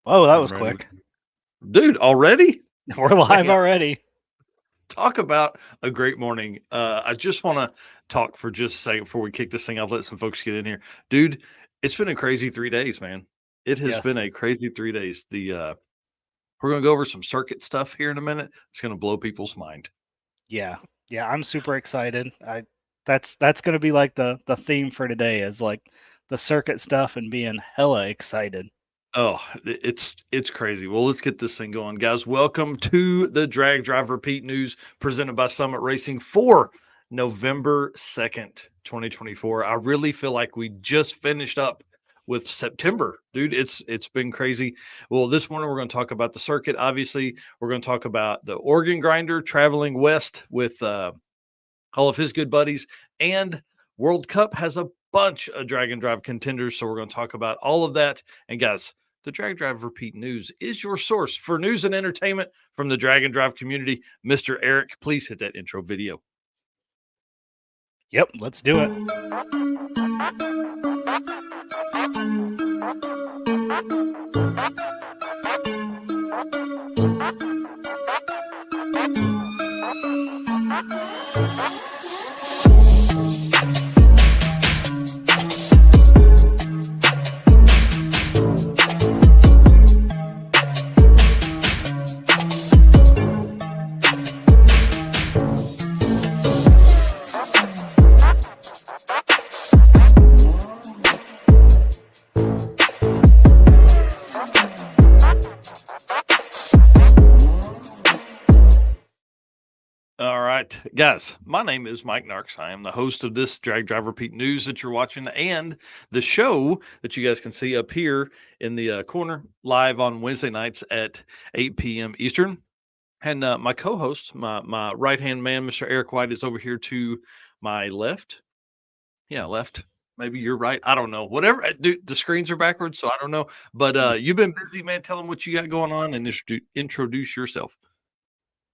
Whoa, that I'm was ready. quick. Dude, already? We're live Man, already. talk about a great morning. I just want to talk for just a second before we kick this thing off, let some folks get in here. Dude, it's been a crazy 3 days, man. It has been Yes. a crazy 3 days. We're gonna go over some circuit stuff here in a minute. It's gonna blow people's mind. Yeah. Yeah, I'm super excited. That's gonna be like the theme for today is like the circuit stuff and being hella excited. Oh, it's crazy. Well, let's get this thing going, guys. Welcome to the Drag Drive Repeat News presented by Summit Racing for November 2nd, 2024. I really feel like we just finished up with September, dude. It's been crazy. Well, this morning we're going to talk about the circuit. Obviously, we're going to talk about the organ grinder traveling west with all of his good buddies, and World Cup has a bunch of drag and drive contenders. So we're going to talk about all of that. And guys, the Drag Drive Repeat News is your source for news and entertainment from the drag and drive community. Mr. Eric, please hit that intro video. Yep, let's do it. All right, guys, my name is Mike Narks. I am the host of this Drag Drive Repeat News that you're watching and the show that you guys can see up here in the corner live on Wednesday nights at 8 p.m. Eastern. And my co-host, my right hand man, Mr. Eric White, is over here to my left. Yeah, left. Maybe you're right. I don't know. Whatever. Dude, the screens are backwards, so I don't know. But you've been busy, man. Tell them what you got going on and introduce yourself.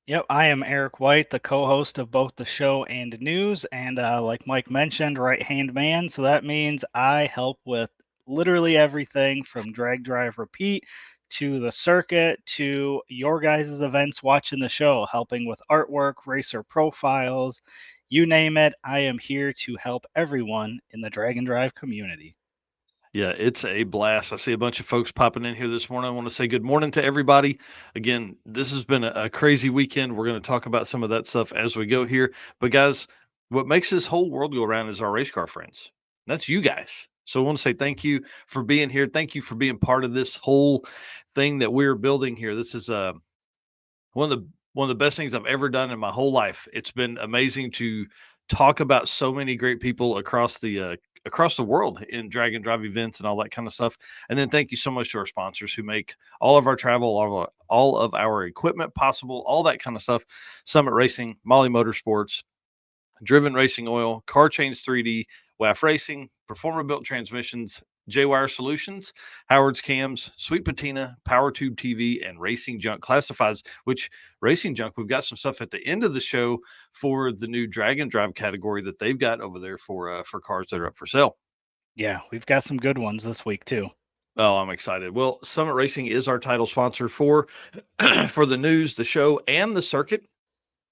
Yep, I am Eric White, the co-host of both the show and news, and like Mike mentioned, right-hand man. So that means I help with literally everything from drag, drive, repeat to the circuit to your guys' events watching the show, helping with artwork, racer profiles, you name it. I am here to help everyone in the drag and drive community. Yeah, it's a blast. I see a bunch of folks popping in here this morning. I want to say good morning to everybody. Again, this has been a crazy weekend. We're going to talk about some of that stuff as we go here. But guys, what makes this whole world go around is our race car friends. That's you guys. So I want to say thank you for being here. Thank you for being part of this whole thing that we're building here. This is one of the best things I've ever done in my whole life. It's been amazing to talk about so many great people across the world in drag and drive events and all that kind of stuff. And then thank you so much to our sponsors who make all of our travel, all of our equipment possible, all that kind of stuff. Summit Racing, Molly Motorsports, Driven Racing Oil, Car Chains 3D, WAF Racing, Performer Built Transmissions, J Wire Solutions, Howard's Cams, Sweet Patina, Power Tube TV, and Racing Junk Classifieds. Which Racing Junk, we've got some stuff at the end of the show for the new Drag and Drive category that they've got over there for cars that are up for sale. Yeah, we've got some good ones this week too. Oh, I'm excited. Well, Summit Racing is our title sponsor for for the news, the show, and the circuit.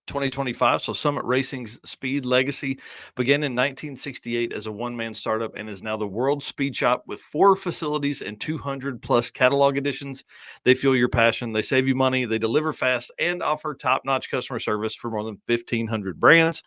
2025. So Summit Racing's speed legacy began in 1968 as a one-man startup and is now the world's speed shop with 4 facilities and 200 plus catalog editions. They fuel your passion, they save you money, they deliver fast, and offer top-notch customer service for more than 1,500 brands.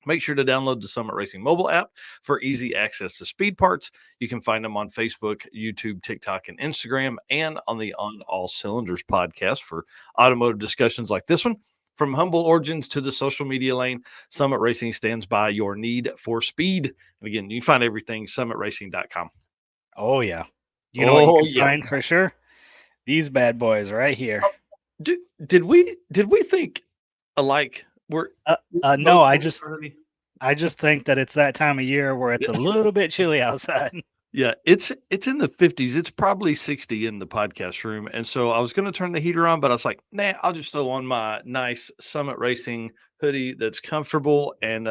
Make sure to download the Summit Racing mobile app for easy access to speed parts. You can find them on Facebook, YouTube, TikTok, and Instagram, and on the On All Cylinders podcast for automotive discussions like this one. From humble origins to the social media lane, Summit Racing stands by your need for speed. And again, you can find everything summitracing.com. Oh yeah. You know what you Oh can yeah. find for sure? These bad boys right here. Oh, did we think alike? We're No, both I looking just for honey. I just think that it's that time of year where it's a little bit chilly outside. Yeah, it's in the 50s. It's probably 60 in the podcast room. And so I was going to turn the heater on, but I was like, nah, I'll just throw on my nice Summit Racing hoodie that's comfortable and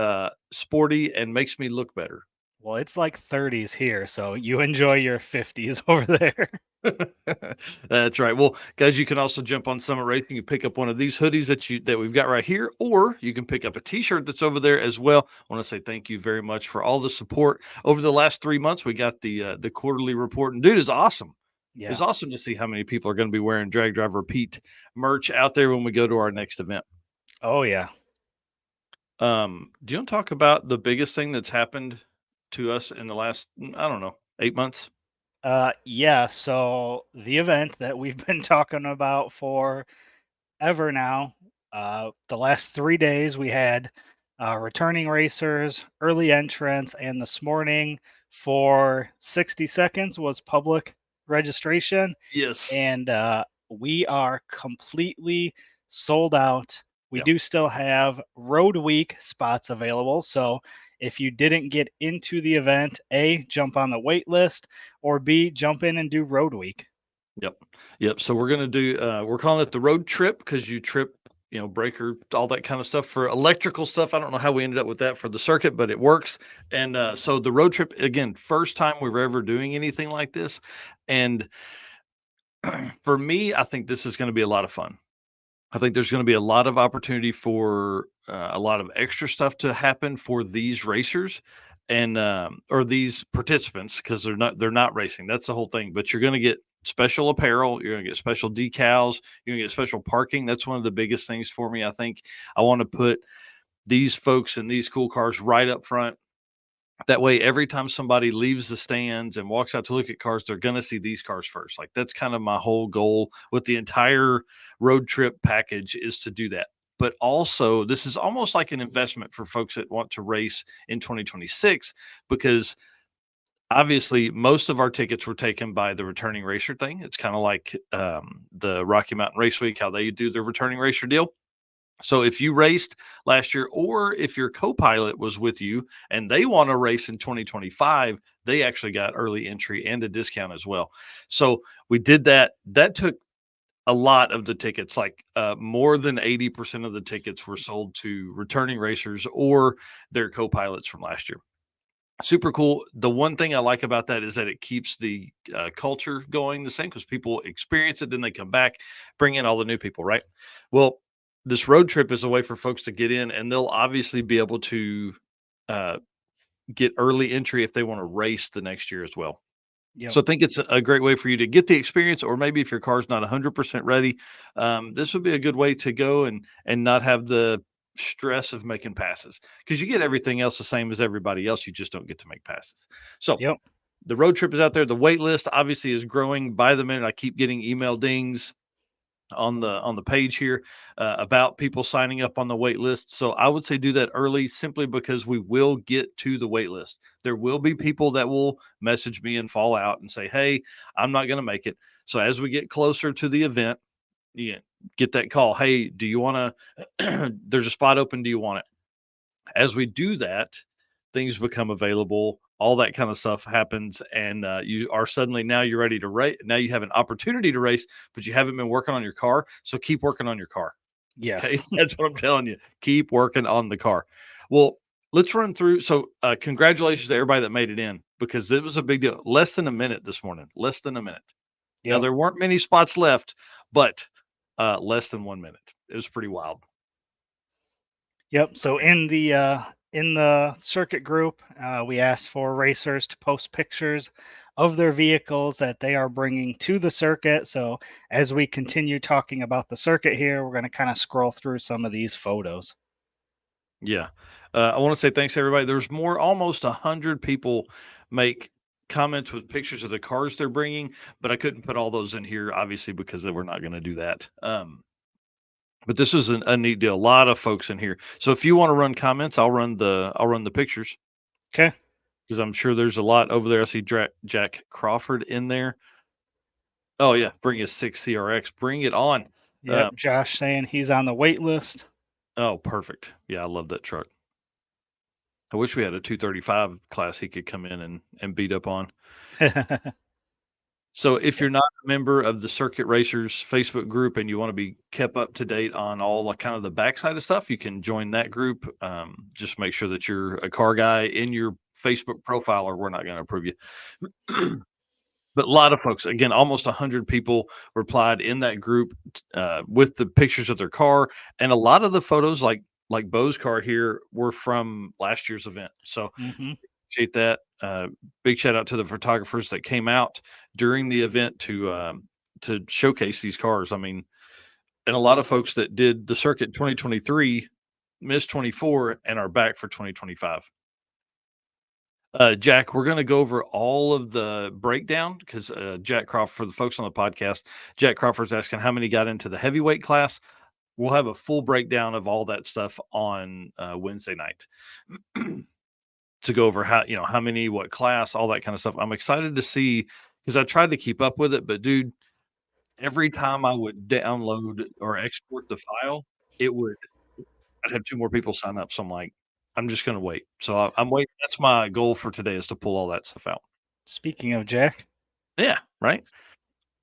sporty and makes me look better. Well, it's like 30s here, so you enjoy your 50s over there. That's right. Well, guys, you can also jump on Summit Racing. You pick up one of these hoodies that we've got right here, or you can pick up a T-shirt that's over there as well. I want to say thank you very much for all the support over the last 3 months. We got the quarterly report, and dude, is awesome. It's Yeah. awesome to see how many people are going to be wearing Drag Drive Repeat merch out there when we go to our next event. Oh yeah. Do you want to talk about the biggest thing that's happened to us in the last, I don't know, 8 months? Yeah. So the event that we've been talking about for ever now. The last 3 days we had returning racers, early entrants, and this morning for 60 seconds was public registration. Yes. And we are completely sold out. We Yeah. do still have Road Week spots available. So if you didn't get into the event, A, jump on the wait list, or B, jump in and do Road Week. Yep. Yep. So we're gonna do we're calling it the road trip because you trip, breaker, all that kind of stuff for electrical stuff. I don't know how we ended up with that for the circuit, but it works. And so the road trip again, first time we were ever doing anything like this. And for me, I think this is going to be a lot of fun. I think there's going to be a lot of opportunity for a lot of extra stuff to happen for these racers and or these participants because they're not racing. That's the whole thing. But you're going to get special apparel. You're going to get special decals. You're going to get special parking. That's one of the biggest things for me. I think I want to put these folks in these cool cars right up front. That way, every time somebody leaves the stands and walks out to look at cars, they're going to see these cars first. Like that's kind of my whole goal with the entire road trip package is to do that. But also, this is almost like an investment for folks that want to race in 2026 because obviously most of our tickets were taken by the returning racer thing. It's kind of like the Rocky Mountain Race Week, how they do their returning racer deal. So if you raced last year, or if your co-pilot was with you and they want to race in 2025, they actually got early entry and a discount as well. So we did that. That took a lot of the tickets, like more than 80% of the tickets were sold to returning racers or their co-pilots from last year. Super cool. The one thing I like about that is that it keeps the culture going the same because people experience it, then they come back, bring in all the new people, right? Well, this road trip is a way for folks to get in, and they'll obviously be able to uh, get early entry if they want to race the next year as well. Yep. So I think it's a great way for you to get the experience, or maybe if your car's not 100% ready, this would be a good way to go and not have the stress of making passes because you get everything else the same as everybody else. You just don't get to make passes. So Yep. the road trip is out there. The wait list obviously is growing by the minute. I keep getting email dings on the page here about people signing up on the wait list. So I would say do that early simply because we will get to the wait list. There will be people that will message me and fall out and say, "Hey, I'm not going to make it." So as we get closer to the event, you get that call. "Hey, do you want to there's a spot open, do you want it?" As we do that, things become available, all that kind of stuff happens, and you are suddenly now you're ready to race. Now you have an opportunity to race, but you haven't been working on your car. So keep working on your car. Okay. Yes. That's what I'm telling you. Keep working on the car. Well, let's run through. So, congratulations to everybody that made it in because it was a big deal. Less than a minute this morning. Less than a minute. Now, Yep. there weren't many spots left, but less than 1 minute. It was pretty wild. Yep. So in the circuit group, we asked for racers to post pictures of their vehicles that they are bringing to the circuit. So as we continue talking about the circuit here, we're going to kind of scroll through some of these photos. Yeah. I want to say thanks to everybody. There's almost 100 people make comments with pictures of the cars they're bringing, but I couldn't put all those in here, obviously, because we're not going to do that. But this was a neat deal. A lot of folks in here. So if you want to run comments, I'll run the pictures Okay. because I'm sure there's a lot over there. I see Jack Crawford in there. Oh yeah, bring a 6 CRX. Bring it on. Yep. Josh saying he's on the wait list. Oh, perfect. Yeah, I love that truck. I wish we had a 235 class he could come in and beat up on. So if you're not a member of the Circuit Racers Facebook group and you want to be kept up to date on all like kind of the backside of stuff, you can join that group. Just make sure that you're a car guy in your Facebook profile, or we're not going to approve you. But a lot of folks, again, almost 100 people replied in that group with the pictures of their car, and a lot of the photos, like Bo's car here, were from last year's event. So Hmm. appreciate that. Big shout out to the photographers that came out during the event to showcase these cars. I mean, and a lot of folks that did the circuit 2023 missed 24 and are back for 2025. Jack, we're going to go over all of the breakdown because Jack Crawford, for the folks on the podcast, Jack Crawford's asking how many got into the heavyweight class. We'll have a full breakdown of all that stuff on Wednesday night to go over how many, what class, all that kind of stuff. I'm excited to see because I tried to keep up with it, but dude, every time I would download or export the file, it would I'd have two more people sign up. So I'm like, I'm just going to wait. So I'm waiting. That's my goal for today is to pull all that stuff out. Speaking of Jack, Yeah, right.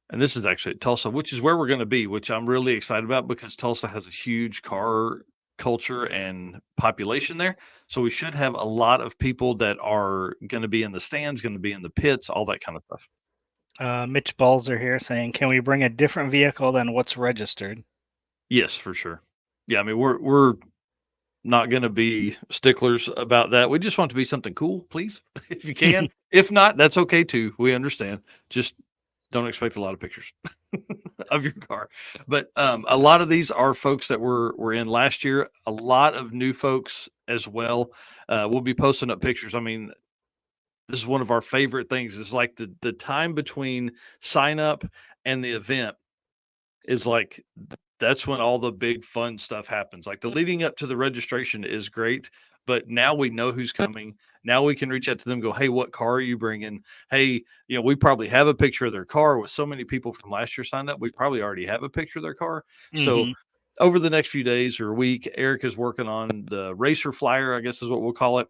And this is actually at Tulsa, which is where we're going to be, which I'm really excited about because Tulsa has a huge car culture and population there. So we should have a lot of people that are going to be in the stands, going to be in the pits, all that kind of stuff. Mitch Balzer here saying, "Can we bring a different vehicle than what's registered?" Yes, for sure. Yeah, I mean we're not going to be sticklers about that. We just want it to be something cool, please, if you can. If not, that's okay too. We understand. Just don't expect a lot of pictures of your car. But a lot of these are folks that were in last year. A lot of new folks as well. We'll be posting up pictures. I mean, this is one of our favorite things. Is like the time between sign up and the event is like that's when all the big fun stuff happens. Like the leading up to the registration is great, but now we know who's coming. Now we can reach out to them, go, hey, what car are you bringing? Hey, we probably have a picture of their car. With so many people from last year signed up, we probably already have a picture of their car. So Hmm. over the next few days or week, Eric is working on the racer flyer, I guess is what we'll call it.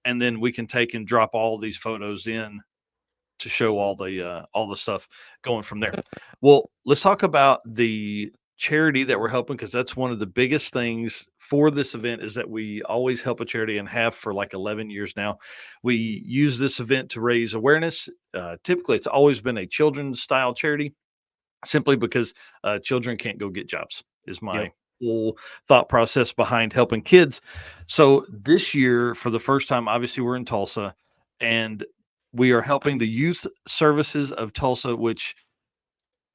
And then we can take and drop all these photos in to show all the stuff going from there. Well, let's talk about the charity that we're helping because that's one of the biggest things for this event is that we always help a charity and have for like 11 years now. We use this event to raise awareness. Typically, it's always been a children's style charity simply because children can't go get jobs is Yep. my whole thought process behind helping kids. So this year for the first time, obviously we're in Tulsa and we are helping the youth services of Tulsa, which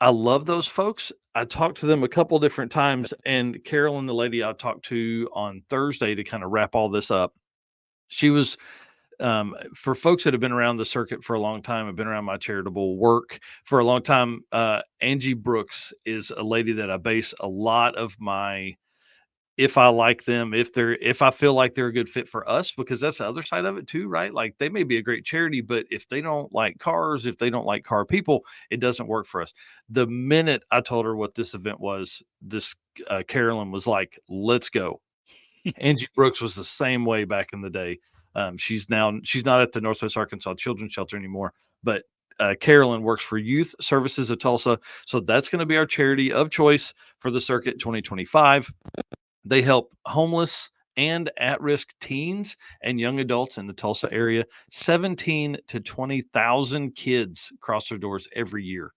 I love those folks. I talked to them a couple different times, and Carolyn, the lady I talked to on Thursday to kind of wrap all this up, she was for folks that have been around the circuit for a long time, have been around my charitable work for a long time. Angie Brooks is a lady that I base a lot of my if I like them, if I feel like they're a good fit for us, because that's the other side of it too, right? Like they may be a great charity, but if they don't like cars, if they don't like car people, it doesn't work for us. The minute I told her what this event was, this Carolyn was like, "Let's go." Angie Brooks was the same way back in the day. She's not at the Northwest Arkansas Children's Shelter anymore, but Carolyn works for Youth Services of Tulsa, so that's going to be our charity of choice for the circuit 2025. They help homeless and at-risk teens and young adults in the Tulsa area. 17 to 20,000 kids cross their doors every year.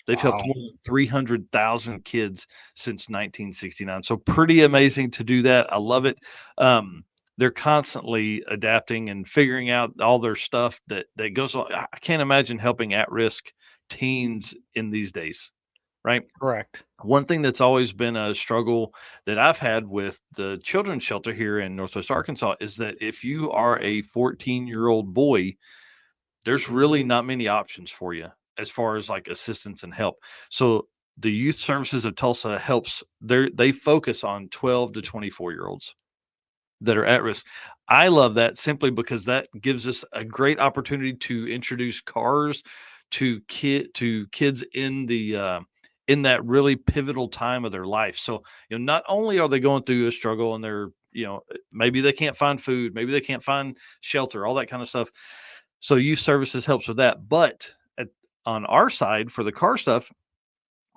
They've helped Wow. more than 300,000 kids since 1969. So pretty amazing to do that. I love it. They're constantly adapting and figuring out all their stuff that goes on. I can't imagine helping at-risk teens in these days, right? Correct. One thing that's always been a struggle that I've had with the children's shelter here in Northwest Arkansas is that if you are a 14-year-old boy, there's really not many options for you as far as like assistance and help. So the Youth Services of Tulsa helps they focus on 12 to 24-year-olds that are at risk. I love that simply because that gives us a great opportunity to introduce cars to kids in that really pivotal time of their life. So, not only are they going through a struggle and they're, maybe they can't find food, maybe they can't find shelter, all that kind of stuff. So youth services helps with that. But on our side for the car stuff,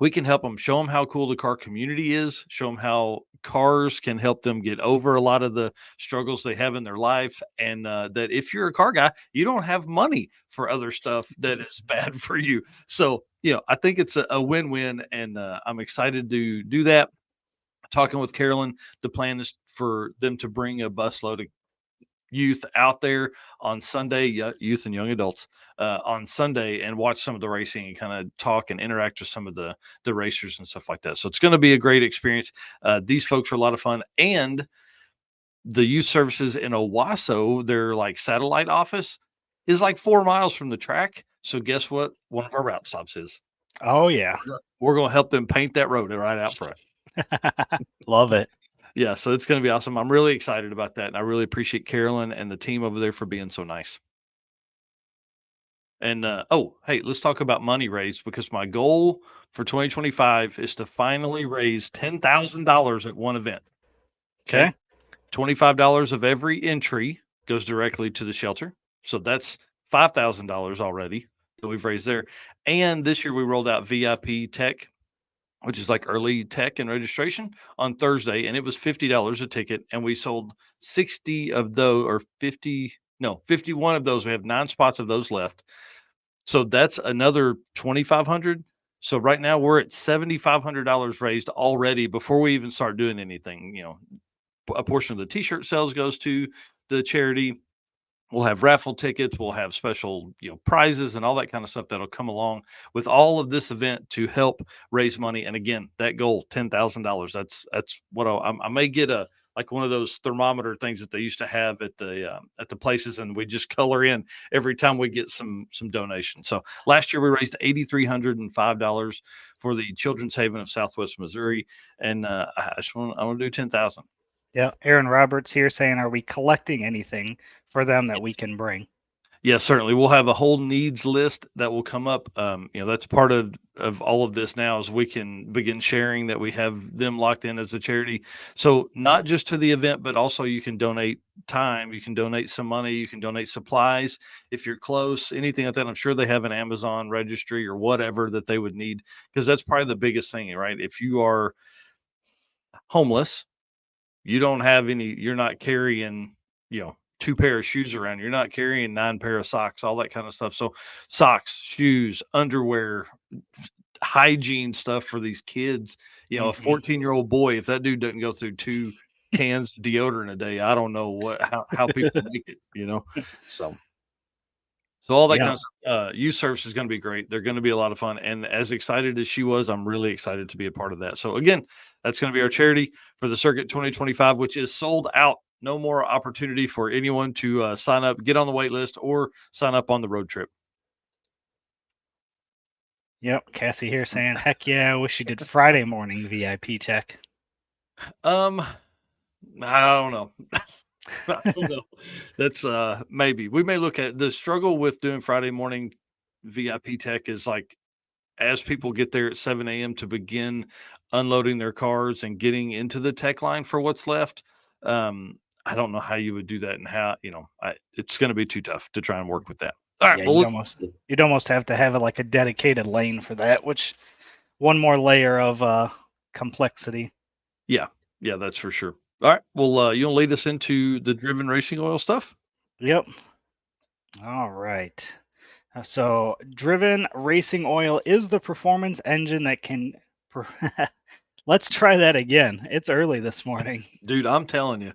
We can help them, show them how cool the car community is, show them how cars can help them get over a lot of the struggles they have in their life, and that if you're a car guy, you don't have money for other stuff that is bad for you. So, I think it's a win-win, and I'm excited to do that. Talking with Carolyn, the plan is for them to bring a busload of youth out there on Sunday, youth and young adults on Sunday, and watch some of the racing and kind of talk and interact with some of the racers and stuff like that. So it's going to be a great experience. These folks are a lot of fun, and the youth services in Owasso, their like satellite office, is like 4 miles from the track. So guess what? One of our route stops is. Oh yeah. We're going to help them paint that road right out front. Love it. Yeah, so it's going to be awesome. I'm really excited about that, and I really appreciate Carolyn and the team over there for being so nice. And oh, hey, let's talk about money raised, because my goal for 2025 is to finally raise $10,000 at one event. Okay, Okay. $25 of every entry goes directly to the shelter, so that's $5,000 already that we've raised there. And this year we rolled out VIP tech, which is like early tech and registration, on Thursday, and it was $50 a ticket, and we sold 60 of those, or 50, no, 51 of those. We have 9 spots of those left. So that's another 2,500. So right now we're at $7,500 raised already before we even start doing anything. A portion of the t-shirt sales goes to the charity. We'll have raffle tickets, we'll have special, prizes and all that kind of stuff that'll come along with all of this event to help raise money. And again, that goal, $10,000. That's what I may get, a like one of those thermometer things that they used to have at the places, and we just color in every time we get some donations. So last year we raised $8,305 for the Children's Haven of Southwest Missouri, and I want to do 10,000. Yeah. Aaron Roberts here saying, are we collecting anything for them that we can bring? Yeah, certainly. We'll have a whole needs list that will come up. That's part of all of this now, is we can begin sharing that we have them locked in as a charity. So not just to the event, but also you can donate time, you can donate some money, you can donate supplies if you're close, anything like that. I'm sure they have an Amazon registry or whatever that they would need, because that's probably the biggest thing, right? If you are homeless, you don't have any, you're not carrying, 2 pair of shoes around. You're not carrying 9 pair of socks, all that kind of stuff. So socks, shoes, underwear, hygiene stuff for these kids. A Hmm. 14-year-old boy, if that dude doesn't go through 2 cans of deodorant a day, I don't know how people make it. So all that Yeah. kind of stuff. Youth service is going to be great. They're going to be a lot of fun. And as excited as she was, I'm really excited to be a part of that. So again, that's going to be our charity for the Circuit 2025, which is sold out. No more opportunity for anyone to sign up, get on the wait list, or sign up on the road trip. Yep. Cassie here saying, heck yeah, I wish you did Friday morning VIP tech. Um, I don't know. I don't know. That's maybe we may look at the struggle with doing Friday morning VIP tech is like, as people get there at 7 a.m. to begin unloading their cars and getting into the tech line for what's left. I don't know how you would do that, and how, it's going to be too tough to try and work with that. All right. Yeah, Well, you'd almost have to have like a dedicated lane for that, which one more layer of complexity. yeah, yeah, that's for sure. All right. Well, you'll lead us into the driven racing oil stuff. Yep. All right. So, driven racing oil is the performance engine that can. per- Let's try that again. It's early this morning. Dude, I'm telling you.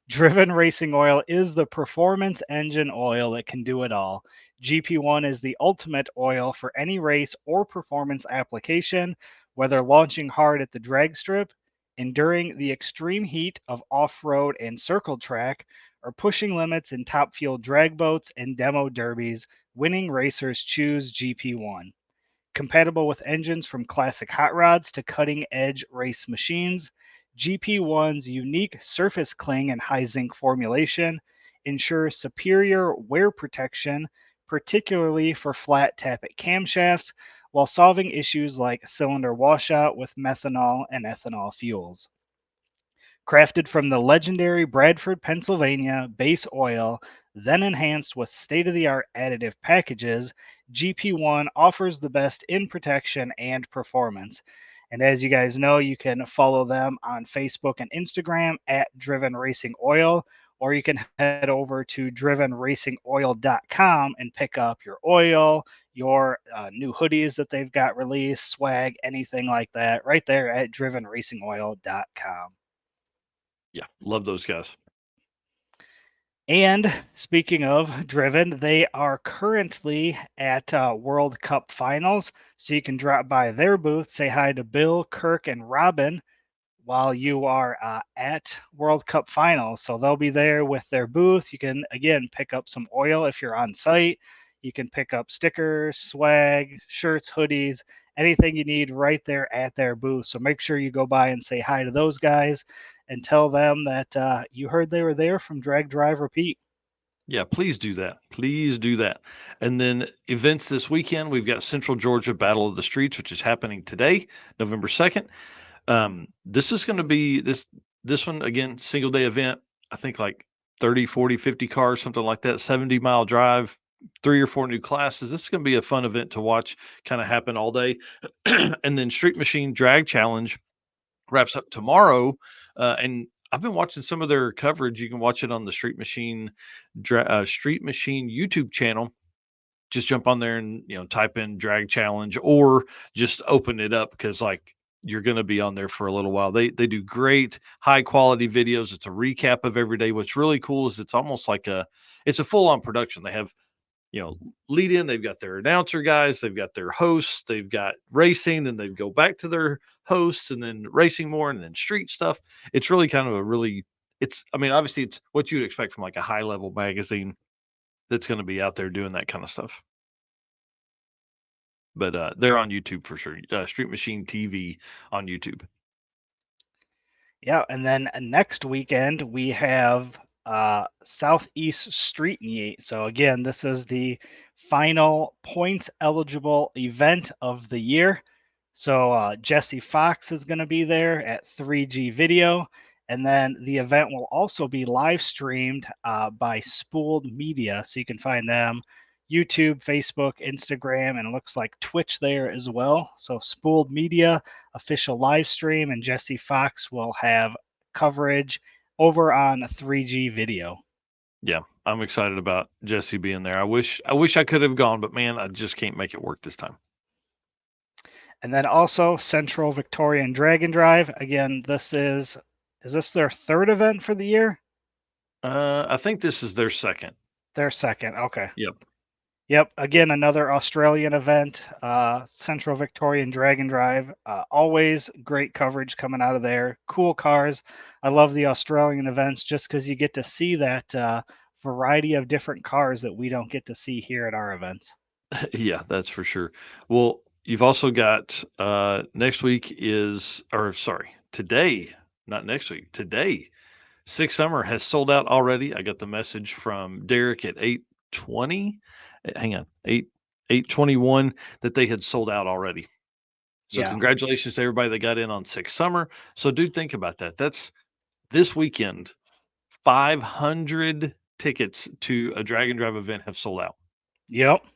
Driven racing oil is the performance engine oil that can do it all. GP1 is the ultimate oil for any race or performance application, whether launching hard at the drag strip, enduring the extreme heat of off road and circle track, or pushing limits in top fuel drag boats and demo derbies. Winning racers choose GP1. Compatible with engines from classic hot rods to cutting edge race machines, GP1's unique surface cling and high zinc formulation ensures superior wear protection, particularly for flat tappet camshafts, while solving issues like cylinder washout with methanol and ethanol fuels. Crafted from the legendary Bradford, Pennsylvania base oil, then enhanced with state of the art additive packages, GP1 offers the best in protection and performance. And as you guys know, you can follow them on Facebook and Instagram at Driven Racing Oil, or you can head over to drivenracingoil.com and pick up your oil, your new hoodies that they've got released, swag, anything like that, right there at drivenracingoil.com. Yeah, love those guys. And speaking of Driven, they are currently at World Cup finals. So you can drop by their booth, say hi to Bill, Kirk, and Robin while you are at World Cup finals. So they'll be there with their booth. You can, again, pick up some oil if you're on site. You can pick up stickers, swag, shirts, hoodies, anything you need right there at their booth. So make sure you go by and say hi to those guys and tell them that you heard they were there from Drag Drive Repeat. Yeah, please do that. Please do that. And then events this weekend, we've got Central Georgia Battle of the Streets, which is happening today, November 2nd. This is going to be this one again, single day event. I think like 30, 40, 50 cars, something like that, 70-mile drive, 3 or 4 new classes. This is going to be a fun event to watch kind of happen all day. And then Street Machine Drag Challenge wraps up tomorrow. And I've been watching some of their coverage. You can watch it on the Street Machine YouTube channel. Just jump on there and type in drag challenge or just open it up because like you're going to be on there for a little while. They do great high quality videos. It's a recap of every day. What's really cool is it's almost like it's a full on production. They have lead in, they've got their announcer guys, they've got their hosts, they've got racing, then they go back to their hosts and then racing more and then street stuff. It's really kind of I mean, obviously it's what you'd expect from like a high level magazine that's going to be out there doing that kind of stuff. But they're on YouTube for sure. Street Machine TV on YouTube. Yeah, and then next weekend we have Southeast Street Meet. So again, this is the final points eligible event of the year. So Jesse Fox is going to be there at 3G Video, and then the event will also be live streamed by Spooled Media. So you can find them YouTube, Facebook, Instagram, and it looks like Twitch there as well. So Spooled Media official live stream, and Jesse Fox will have coverage over on 3G Video. Yeah, I'm excited about Jesse being there. I wish I could have gone, but man, I just can't make it work this time. And then also Central Victorian Dragon Drive. Again, is this their third event for the year? I think this is their second. Their second. Okay. Yep. Yep. Again, another Australian event, Central Victorian Dragon Drive. Always great coverage coming out of there. Cool cars. I love the Australian events just because you get to see that variety of different cars that we don't get to see here at our events. Yeah, that's for sure. Well, you've also got next week is or sorry, today, not next week, today. Six Summer has sold out already. I got the message from Derek at 8:20. Hang on, 8:21 that they had sold out already. So Yeah. congratulations to everybody that got in on Six Summer. So dude, think about that. That's this weekend. 500 tickets to a Drag and Drive event have sold out. Yep. Ken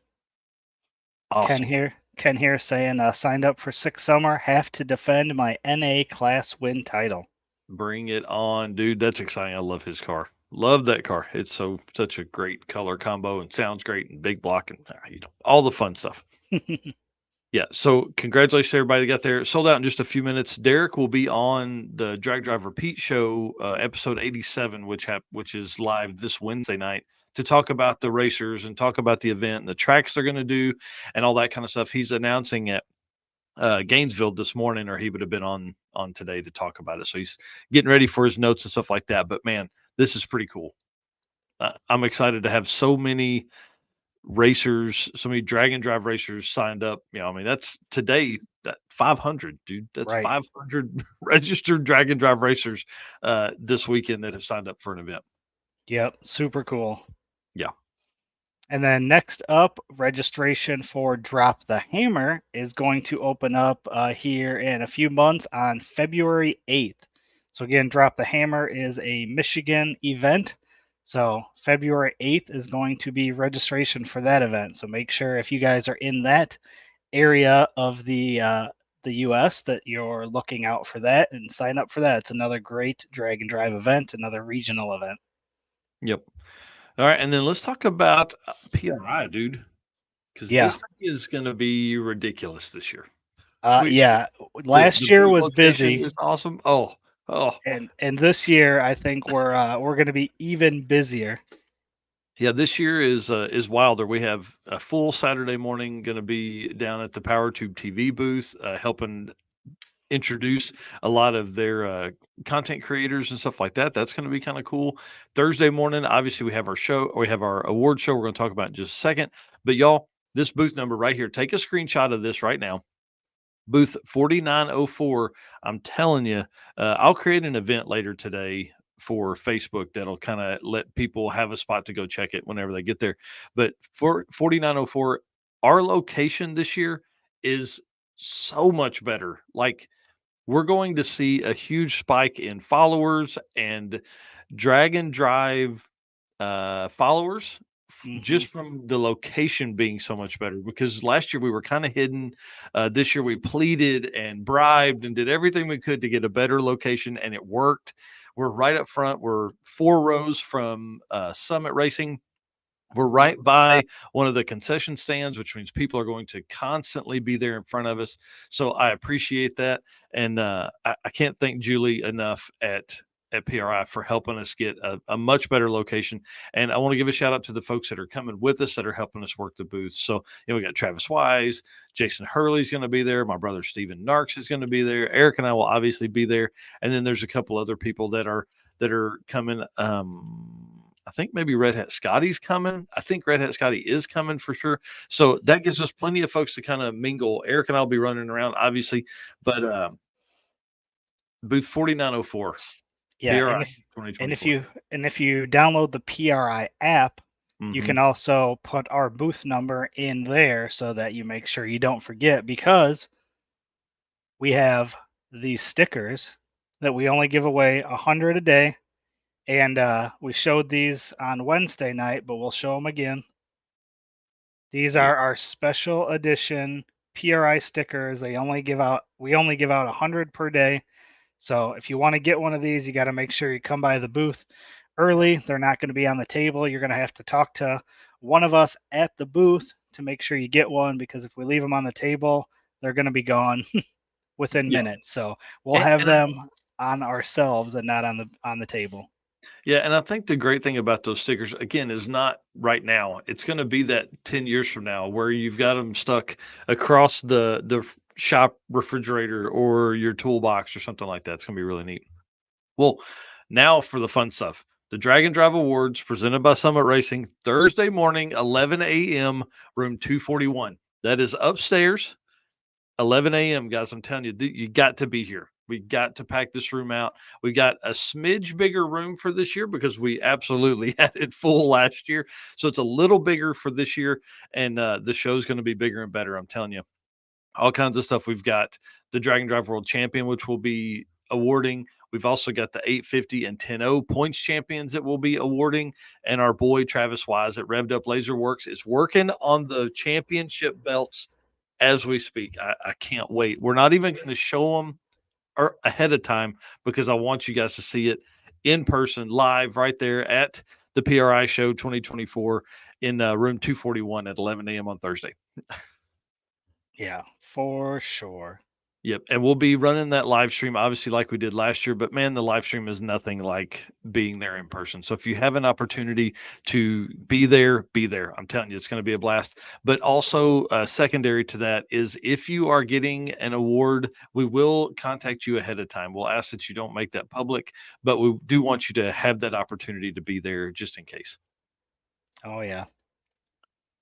Awesome. here. Ken here saying signed up for Six Summer. Have to defend my NA class win title. Bring it on, dude. That's exciting. I love his car. Love that car. It's such a great color combo and sounds great and big block and all the fun stuff. Yeah. So congratulations to everybody that got there. Sold out in just a few minutes. Derek will be on the Drag Drive Repeat show, episode 87, which is live this Wednesday night to talk about the racers and talk about the event and the tracks they're going to do and all that kind of stuff. He's announcing it Gainesville this morning, or he would have been on today to talk about it. So he's getting ready for his notes and stuff like that. But man, this is pretty cool. I'm excited to have so many racers, so many drag and drive racers signed up. I mean, that's today that 500, dude. That's Right. 500 registered drag and drive racers this weekend that have signed up for an event. Yep. Super cool. Yeah. And then next up, registration for Drop the Hammer is going to open up here in a few months on February 8th. So again, Drop the Hammer is a Michigan event. So February 8th is going to be registration for that event. So make sure if you guys are in that area of the U.S. that you're looking out for that and sign up for that. It's another great drag and drive event, another regional event. Yep. All right, and then let's talk about PRI, dude, because Yeah. this thing is going to be ridiculous this year. Uh, We yeah. the Last year booth was location busy, is awesome. Oh, and this year I think we're going to be even busier. yeah. This year is wilder. We have a full Saturday morning going to be down at the Power Tube TV booth, helping introduce a lot of their content creators and stuff like that. That's going to be kind of cool. Thursday morning, obviously, we have our show, we have our award show. We're going to talk about in just a second. But y'all, this booth number right here, take a screenshot of this right now. Booth 4904. I'm telling you, I'll create an event later today for Facebook that'll kind of let people have a spot to go check it whenever they get there. But for 4904, our location this year is so much better. Like, we're going to see a huge spike in followers and drag and drive followers Hmm. just from the location being so much better, because last year we were kind of hidden. This year we pleaded and bribed and did everything we could to get a better location, and it worked. We're right up front. We're 4 rows from Summit Racing. We're right by one of the concession stands, which means people are going to constantly be there in front of us. So I appreciate that, and I can't thank Julie enough at PRI for helping us get a much better location. And I want to give a shout out to the folks that are coming with us that are helping us work the booth. So we got Travis Wise, Jason Hurley's going to be there, my brother Steven Narks is going to be there, Eric and I will obviously be there, and then there's a couple other people that are coming. I think maybe Red Hat Scotty's coming. I think Red Hat Scotty is coming for sure. So that gives us plenty of folks to kind of mingle. Eric and I'll be running around, obviously, but booth 4904, Yeah, PRI and if and if 2024. you and if you download the PRI app, you Mm-hmm. can also put our booth number in there so that you make sure you don't forget, because we have these stickers that we only give away 100 a day. And we showed these on Wednesday night, but we'll show them again. These Yeah. are our special edition PRI stickers. We only give out 100 per day. So if you want to get one of these, you got to make sure you come by the booth early. They're not going to be on the table. You're going to have to talk to one of us at the booth to make sure you get one, because if we leave them on the table, they're going to be gone within Yeah. minutes. So we'll And, have and I, them on ourselves and not on the table. yeah, and I think the great thing about those stickers again is not right now. It's going to be that 10 years from now where you've got them stuck across the shop refrigerator or your toolbox or something like that. It's going to be really neat. Well, now for the fun stuff. The Drag and Drive Awards presented by Summit Racing, Thursday morning, 11 a.m., room 241. That is upstairs, 11 a.m., guys. I'm telling you, you got to be here. We got to pack this room out. We got a smidge bigger room for this year because we absolutely had it full last year. So it's a little bigger for this year, and the show's going to be bigger and better. I'm telling you, all kinds of stuff. We've got the Dragon Drive World Champion, which will be awarding. We've also got the 850 and 10-0 points champions that we'll be awarding. And our boy Travis Wise at Revved Up Laser Works is working on the championship belts as we speak. I can't wait. We're not even going to show them ahead of time because I want you guys to see it in person, live, right there at the PRI Show 2024 in room 241 at 11 a.m. on Thursday. Yeah, for sure. Yep, and we'll be running that live stream, obviously, like we did last year. But man, the live stream is nothing like being there in person. So if you have an opportunity to be there, be there. I'm telling you, it's going to be a blast. But also, secondary to that is if you are getting an award, we will contact you ahead of time. We'll ask that you don't make that public, but we do want you to have that opportunity to be there just in case. Oh yeah.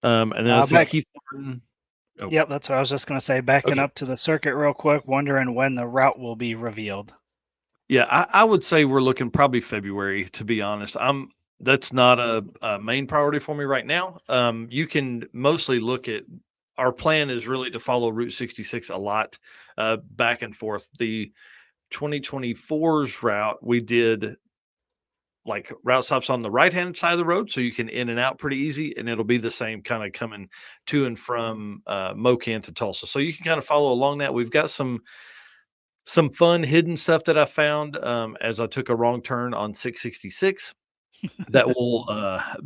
And then let's see, Back. Keith Martin. Oh, Yep, that's what I was just gonna say. Backing okay. up to the circuit real quick, wondering when the route will be revealed. Yeah, I would say we're looking probably February, to be honest. That's not a main priority for me right now. You can mostly look at our plan is really to follow Route 66 a lot, back and forth. 2024's route, we did like route stops on the right hand side of the road, so you can in and out pretty easy, and it'll be the same kind of coming to and from Mocan to Tulsa. So you can kind of follow along that. We've got some fun hidden stuff that I found as I took a wrong turn on 666 that will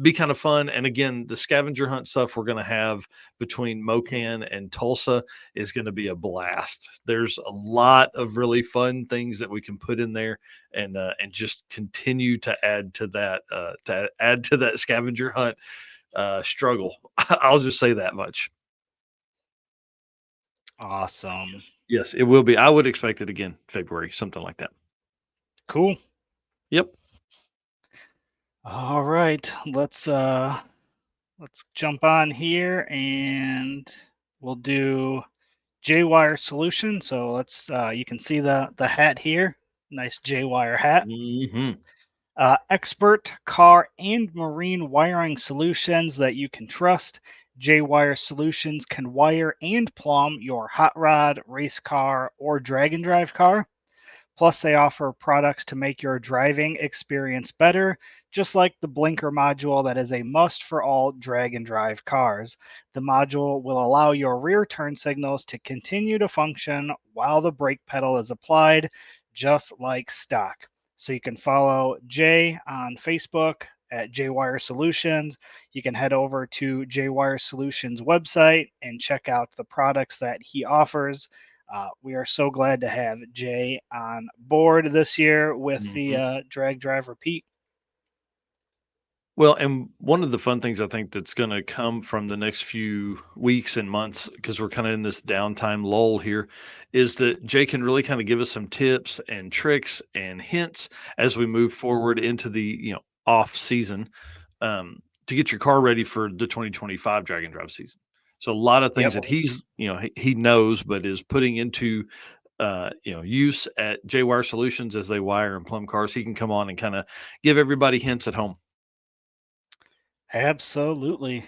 be kind of fun. And again, the scavenger hunt stuff we're going to have between Mocan and Tulsa is going to be a blast. There's a lot of really fun things that we can put in there and just continue to add to that scavenger hunt struggle. I'll just say that much. Awesome. Yes, it will be. I would expect it again February, something like that. Cool. Yep. All right. Let's jump on here and we'll do J-wire solution. So let's you can see the hat here. Nice J-wire hat. Hmm. Expert car and marine wiring solutions that you can trust. J-Wire Solutions can wire and plumb your hot rod, race car, or drag and drive car. Plus, they offer products to make your driving experience better, just like the blinker module that is a must for all drag and drive cars. The module will allow your rear turn signals to continue to function while the brake pedal is applied, just like stock. So you can follow Jay on Facebook at JWire Solutions. You can head over to JWire Solutions website and check out the products that he offers. We are so glad to have Jay on board this year with the Hmm. Drag Drive Repeat. Well, and one of the fun things I think that's going to come from the next few weeks and months, because we're kind of in this downtime lull here, is that Jay can really kind of give us some tips and tricks and hints as we move forward into the off season to get your car ready for the 2025 drag and drive season. So a lot of things Yep, that he's he knows, but is putting into use at J Wire Solutions as they wire and plumb cars. He can come on and kind of give everybody hints at home. absolutely.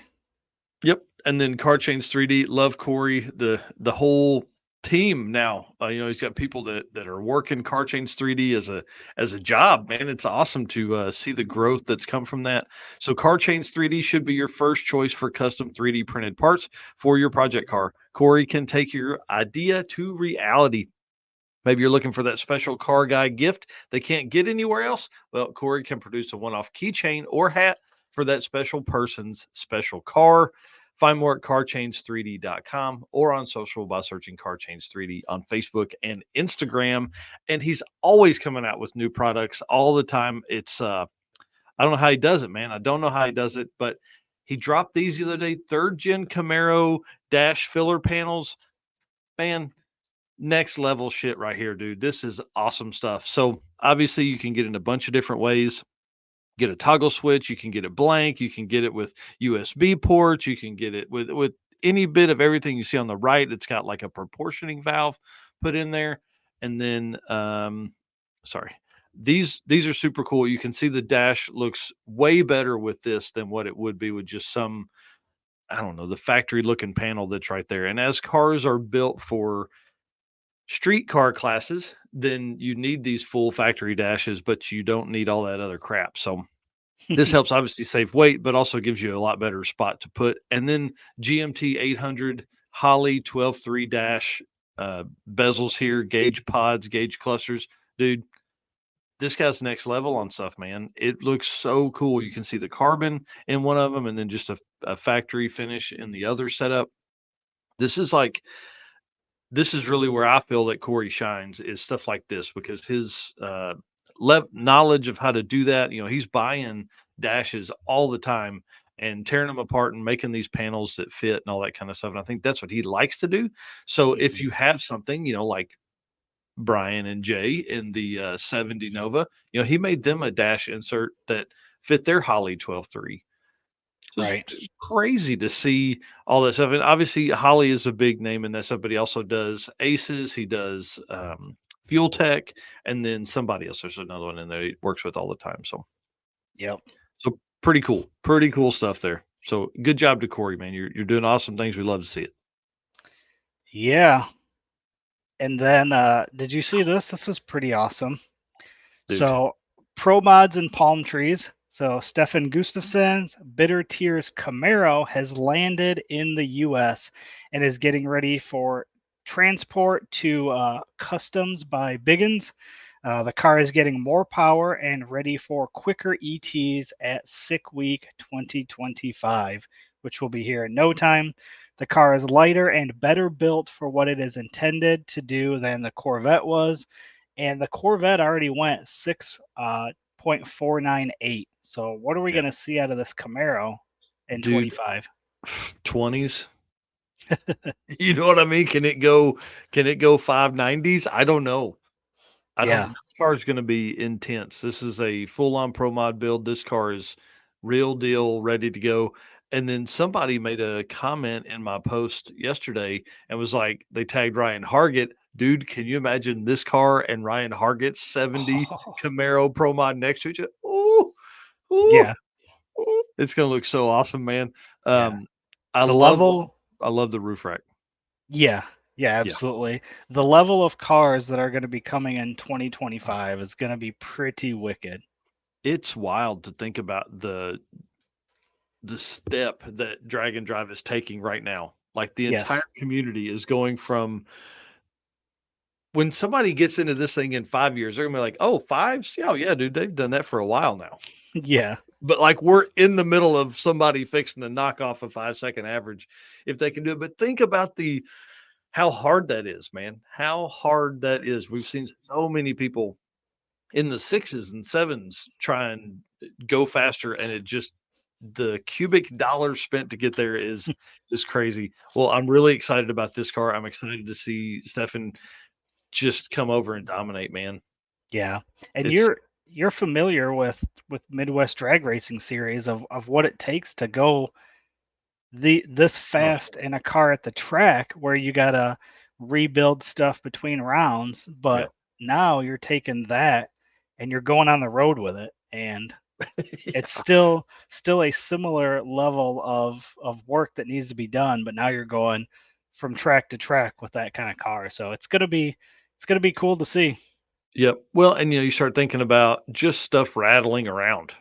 Yep, and then Car Chains 3D, love Corey, the whole team now. He's got people that are working Car Chains 3D as a job, man. It's awesome to see the growth that's come from that. So Car Chains 3D should be your first choice for custom 3D printed parts for your project car. Corey can take your idea to reality. Maybe you're looking for that special car guy gift they can't get anywhere else. Well, Corey can produce a one off keychain or hat for that special person's special car. Find more at carchains3d.com or on social by searching Carchains 3D on Facebook and Instagram. And he's always coming out with new products all the time. I don't know how he does it, man. I don't know how he does it, but he dropped these the other day, third gen Camaro dash filler panels. Man, next level shit right here, dude. This is awesome stuff. So obviously you can get in a bunch of different ways. Get a toggle switch, you can get it blank, you can get it with USB ports, you can get it with any bit of everything you see on the right. It's got like a proportioning valve put in there. And then sorry. These are super cool. You can see the dash looks way better with this than what it would be with just some, I don't know, the factory looking panel that's right there. And as cars are built for street car classes, then you need these full factory dashes, but you don't need all that other crap. So this helps obviously save weight, but also gives you a lot better spot to put. And then GMT 800 Holly 12.3 dash bezels here, gauge pods, gauge clusters. Dude, this guy's next level on stuff, man. It looks so cool. You can see the carbon in one of them and then just a factory finish in the other setup. This is like this is really where I feel that Corey shines is stuff like this because his knowledge of how to do that, he's buying dashes all the time and tearing them apart and making these panels that fit and all that kind of stuff. And I think that's what he likes to do. So if Mhm. you have something, like Brian and Jay in the 70 Nova, he made them a dash insert that fit their Holly 12.3. It's Right. just crazy to see all that stuff. And obviously, Holly is a big name in that stuff, but he also does Aces. He does Fuel Tech, and then somebody else. There's another one in there he works with all the time. Yep. So pretty cool stuff there. So good job to Corey, man. You're doing awesome things. We love to see it. Yeah. And then, did you see this? This is pretty awesome. dude. So, Pro Mods and Palm Trees. So, Stefan Gustafson's Bitter Tears Camaro has landed in the US and is getting ready for transport to customs by Biggins. The car is getting more power and ready for quicker ETs at SICK Week 2025, which will be here in no time. The car is lighter and better built for what it is intended to do than the Corvette was, and the Corvette already went 6.498. So what are we Yeah, going to see out of this Camaro in dude. 25? 20s. You know what I mean? Can it go 590s? I don't know. I don't Yeah. know. This car is gonna be intense. This is a full-on Pro Mod build. This car is real deal, ready to go. And then somebody made a comment in my post yesterday and was like, they tagged Ryan Hargett. Dude, can you imagine this car and Ryan Hargett's 70 Camaro Pro Mod next to each other? Ooh, ooh, Yeah. ooh. It's gonna look so awesome, man. Yeah. Um, I The love level, I love the roof rack. yeah. Yeah, Yeah. absolutely. The level of cars that are going to be coming in 2025 is going to be pretty wicked. It's wild to think about the step that Drag and Drive is taking right now. Like the entire Yes. community is going from when somebody gets into this thing in 5 years, they're gonna be like, oh, fives? Yeah, oh, yeah, dude, they've done that for a while now. Yeah. But like we're in the middle of somebody fixing to knock off a 5 second average if they can do it. But think about the how hard that is, man. How hard that is. We've seen so many people in the sixes and sevens try and go faster, and it just the cubic dollars spent to get there is crazy. Well, I'm really excited about this car. I'm excited to see Stefan just come over and dominate, man. Yeah. And It's you're familiar with Midwest Drag Racing series of what it takes to go this oh, fast in a car at the track where you gotta rebuild stuff between rounds, yeah. but now you're taking that and you're going on the road with it, and it's Yeah. still a similar level of work that needs to be done, but now you're going from track to track with that kind of car. So it's gonna be cool to see. Yep. Well, and you start thinking about just stuff rattling around.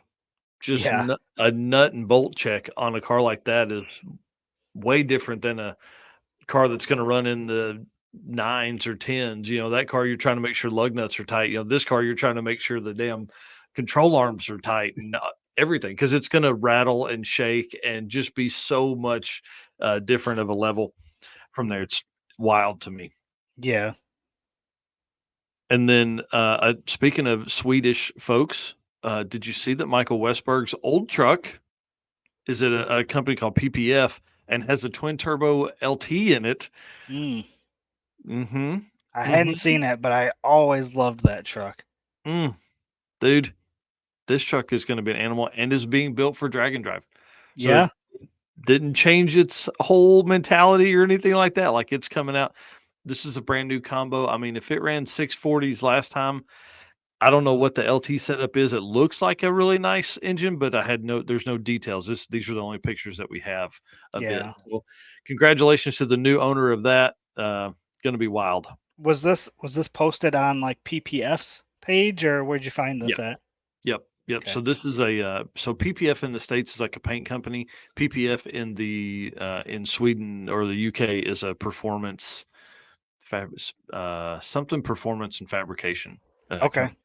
Just Yeah, a nut and bolt check on a car like that is way different than a car that's gonna run in the nines or tens. That car you're trying to make sure lug nuts are tight. This car you're trying to make sure the damn control arms are tight and everything because it's gonna rattle and shake and just be so much different of a level from there. It's wild to me. yeah. And then speaking of Swedish folks, did you see that Michael Westberg's old truck is at a company called PPF and has a twin turbo LT in it? Mm. Mm-hmm. I hadn't Mm-hmm. seen it, but I always loved that truck. Mm, dude, this truck is going to be an animal and is being built for drag and drive. So it Yeah, didn't change its whole mentality or anything like that. Like it's coming out. This is a brand new combo. I mean, if it ran 640s last time, I don't know what the LT setup is. It looks like a really nice engine, but there's no details. These are the only pictures that we have of it. yeah. So congratulations to the new owner of that. Going to be wild. Was this posted on like PPF's page, or where'd you find Yeah. this at? Yep, yep. Okay. So this is so PPF in the States is like a paint company. PPF in Sweden or the UK is a performance something performance and fabrication Okay. company.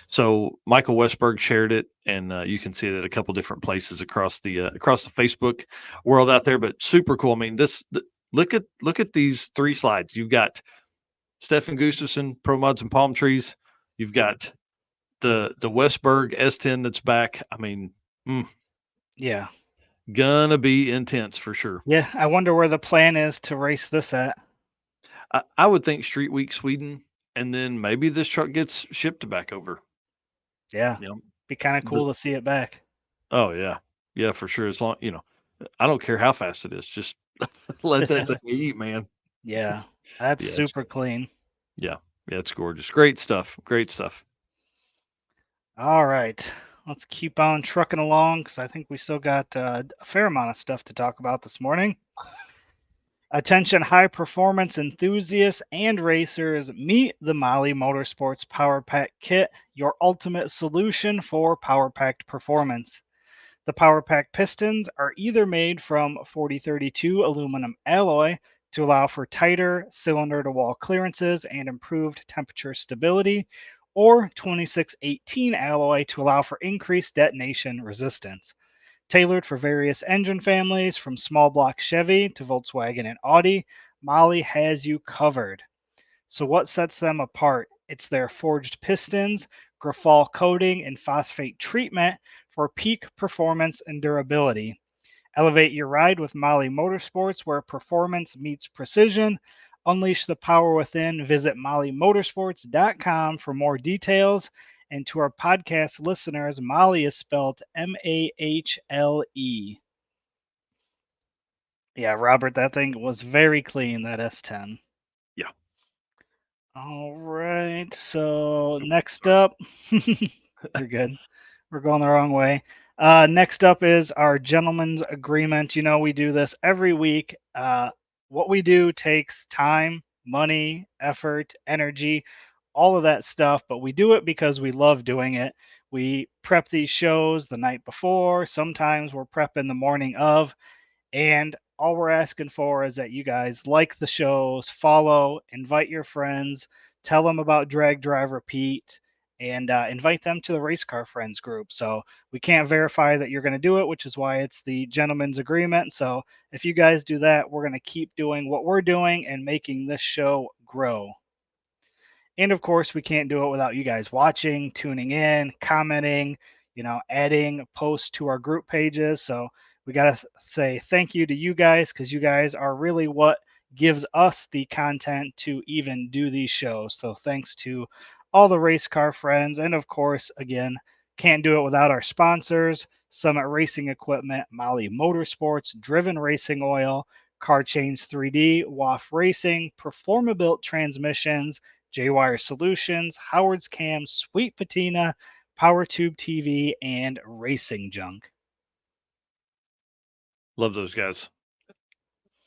So Michael Westberg shared it, and you can see it at a couple different places across the Facebook world out there. But super cool. I mean, look at these three slides. You've got Stefan Gustafson, Pro Mods and Palm Trees. You've got the Westberg S10 that's back. I mean, mm, Yeah. gonna be intense for sure. Yeah. I wonder where the plan is to race this at. I would think Street Week Sweden, and then maybe this truck gets shipped back over. Yeah. You know, Be kind of the cool to see it back. oh yeah, yeah for sure. As long I don't care how fast it is, just let that thing eat, man. Yeah. That's Yeah, super clean. yeah, yeah. It's gorgeous. Great stuff. Great stuff. All right. Let's keep on trucking along because I think we still got a fair amount of stuff to talk about this morning. Attention high performance enthusiasts and racers, meet the Mali Motorsports Power Pack Kit, your ultimate solution for power packed performance. The Power Pack pistons are either made from 4032 aluminum alloy to allow for tighter cylinder to wall clearances and improved temperature stability, or 2618 alloy to allow for increased detonation resistance. Tailored for various engine families from small block Chevy to Volkswagen and Audi, Mali has you covered. So, what sets them apart? It's their forged pistons, graphol coating, and phosphate treatment for peak performance and durability. Elevate your ride with Mali Motorsports, where performance meets precision. Unleash the power within. Visit mollymotorsports.com for more details. And to our podcast listeners, Molly is spelled Mahle. Yeah, Robert, that thing was very clean, that S10. Yeah. All right, so Oop, next sorry. up, you're good. We're going the wrong way. Next up is our gentleman's agreement. You know, we do this every week. What we do takes time, money, effort, energy, all of that stuff, but we do it because we love doing it. We prep these shows the night before. Sometimes we're prepping the morning of. And all we're asking for is that you guys like the shows, follow, invite your friends, tell them about Drag Drive Repeat, and invite them to the Race Car Friends group. So we can't verify that you're going to do it, which is why it's the gentleman's agreement. So if you guys do that, we're going to keep doing what we're doing and making this show grow. And of course, we can't do it without you guys watching, tuning in, commenting, adding posts to our group pages. So we got to say thank you to you guys because you guys are really what gives us the content to even do these shows. So thanks to all the race car friends. And of course, again, can't do it without our sponsors Summit Racing Equipment, Mali Motorsports, Driven Racing Oil, Car Chains 3D, WAF Racing, Performa Built Transmissions, J-Wire Solutions, Howard's Cam, Sweet Patina, PowerTube TV, and Racing Junk. Love those guys.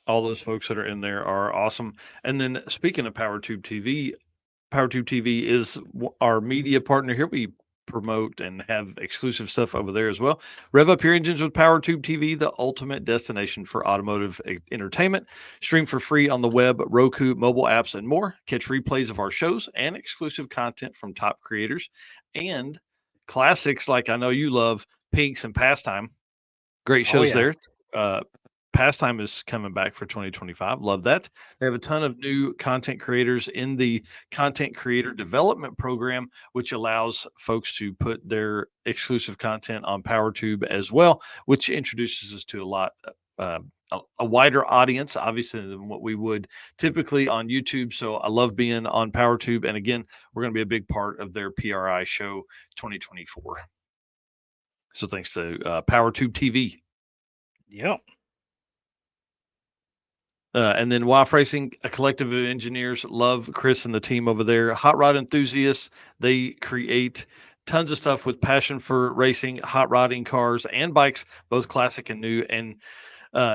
All those folks that are in there are awesome. And then speaking of PowerTube TV is our media partner here. We promote and have exclusive stuff over there as well. Rev up your engines with PowerTube TV, the ultimate destination for automotive entertainment. Stream for free on the web, Roku, mobile apps, and more. Catch replays of our shows and exclusive content from top creators and classics like I know you love, Pinks and Pastime. Great Oh, shows yeah. there. Uh, Pastime is coming back for 2025. Love that. They have a ton of new content creators in the content creator development program, which allows folks to put their exclusive content on PowerTube as well, which introduces us to a lot. A wider audience, obviously, than what we would typically on YouTube. So I love being on PowerTube. And again, we're going to be a big part of their PRI show 2024. So thanks to PowerTube TV. Yep. And then WAF Racing, a collective of engineers, love Chris and the team over there. Hot rod enthusiasts, they create tons of stuff with passion for racing, hot rodding cars and bikes, both classic and new. And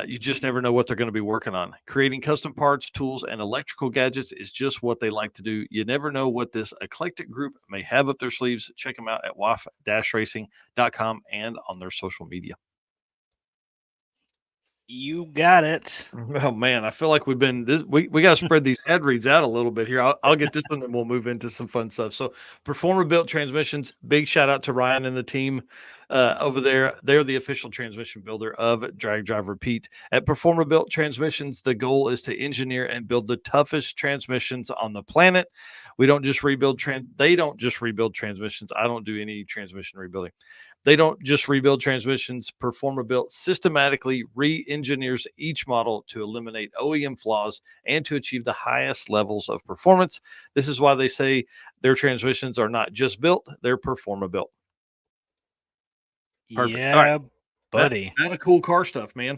you just never know what they're going to be working on. Creating custom parts, tools, and electrical gadgets is just what they like to do. You never know what this eclectic group may have up their sleeves. Check them out at waf-racing.com and on their social media. You got it. Oh man, I feel like we've been this. We got to spread these ad reads out a little bit here. I'll get this one, and we'll move into some fun stuff. So, Performer Built Transmissions. Big shout out to Ryan and the team over there. They're the official transmission builder of Drag Drive Repeat. At Performer Built Transmissions, the goal is to engineer and build the toughest transmissions on the planet. We don't just rebuild They don't just rebuild transmissions. I don't do any transmission rebuilding. They don't just rebuild transmissions. Performa Built systematically re engineers each model to eliminate OEM flaws and to achieve the highest levels of performance. This is why they say their transmissions are not just built, they're Performa Built. Perfect. All right. Yeah, That, buddy. that a cool car stuff, man.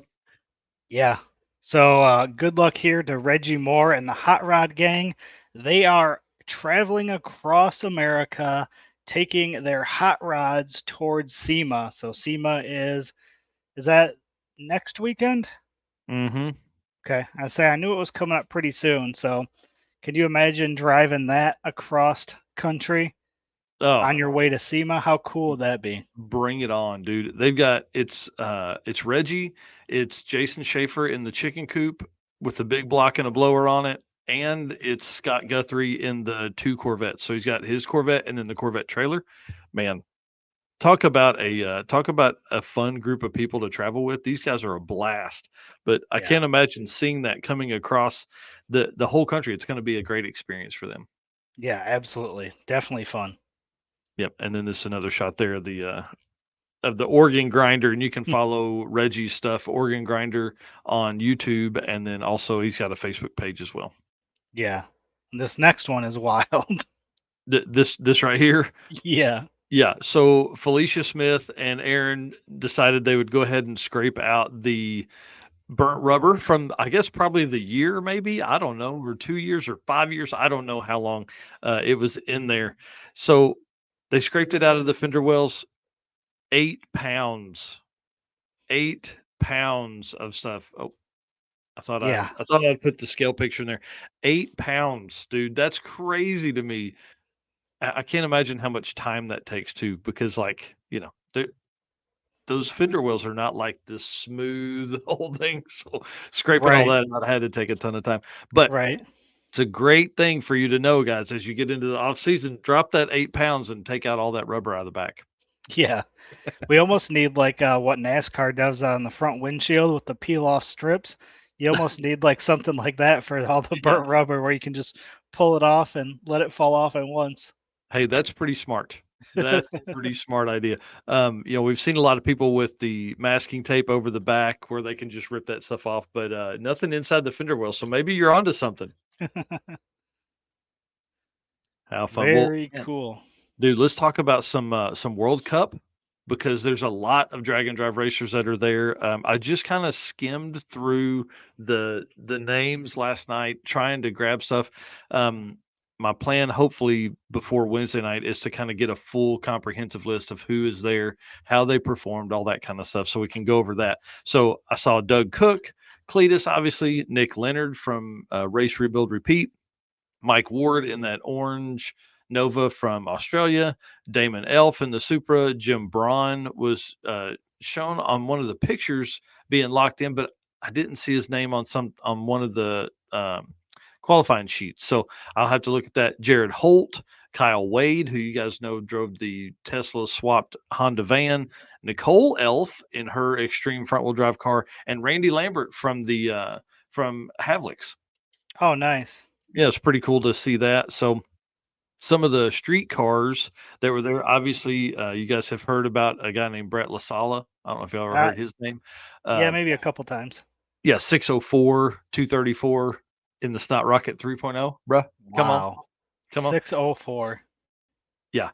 Yeah. So good luck here to Reggie Moore and the Hot Rod Gang. They are traveling across America, taking their hot rods towards SEMA. So SEMA is that next weekend? Mm-hmm. Okay. I say I knew it was coming up pretty soon. So, can you imagine driving that across country on Oh, your way to SEMA? How cool would that be? bring it on, dude. They've got it's Reggie, it's Jason Schaefer in the chicken coop with the big block and a blower on it, and it's Scott Guthrie in the two Corvettes. So he's got his Corvette and then the Corvette trailer. Man, talk about a fun group of people to travel with. These guys are a blast. But I Yeah. can't imagine seeing that coming across the whole country. It's going to be a great experience for them. Yeah, absolutely. Definitely fun. Yep. And then this another shot there of the organ grinder, and you can follow Reggie's stuff, organ grinder, on YouTube, and then also he's got a Facebook page as well. Yeah. This next one is wild. This right here, Yeah. yeah. So Felicia Smith and Aaron decided they would go ahead and scrape out the burnt rubber from, I guess, probably the year, maybe, I don't know, or 2 years or 5 years. I don't know how long it was in there. So they scraped it out of the fender wells. 8 pounds, 8 pounds of stuff. Oh, Yeah. I thought I'd put the scale picture in there. 8 pounds, dude. That's crazy to me. I can't imagine how much time that takes too, because like, those fender wells are not like this smooth whole thing. So scraping all Right. that out had to take a ton of time. But Right. it's a great thing for you to know, guys, as you get into the off season, drop that 8 pounds and take out all that rubber out of the back. Yeah. We almost need like what NASCAR does on the front windshield with the peel off strips. You almost need like something like that for all the Yeah. burnt rubber where you can just pull it off and let it fall off at once. Hey, that's pretty smart. That's a pretty smart idea. We've seen a lot of people with the masking tape over the back where they can just rip that stuff off, but nothing inside the fender well. So maybe you're onto something. How fun. Well, Very man, cool. dude, let's talk about some World Cup, because there's a lot of drag and drive racers that are there. I just kind of skimmed through the names last night, trying to grab stuff. My plan, hopefully before Wednesday night, is to kind of get a full comprehensive list of who is there, how they performed, all that kind of stuff, so we can go over that. So I saw Doug Cook, Cletus, obviously, Nick Leonard from Race Rebuild Repeat, Mike Ward in that orange Nova from Australia, Damon Elf in the Supra, Jim Braun was shown on one of the pictures being locked in, but I didn't see his name on one of the qualifying sheets. So I'll have to look at that. Jared Holt, Kyle Wade, who you guys know drove the Tesla swapped Honda van, Nicole Elf in her extreme front wheel drive car, and Randy Lambert from Havlicks. Oh, nice. Yeah, it's pretty cool to see that. So some of the street cars that were there, obviously, you guys have heard about a guy named Brett LaSala. I don't know if you ever Uh, heard his name. yeah, Uh, maybe a couple times. yeah, 604, 234 in the Snot Rocket 3.0, bruh. Come on, Wow. come on. 604. Yeah.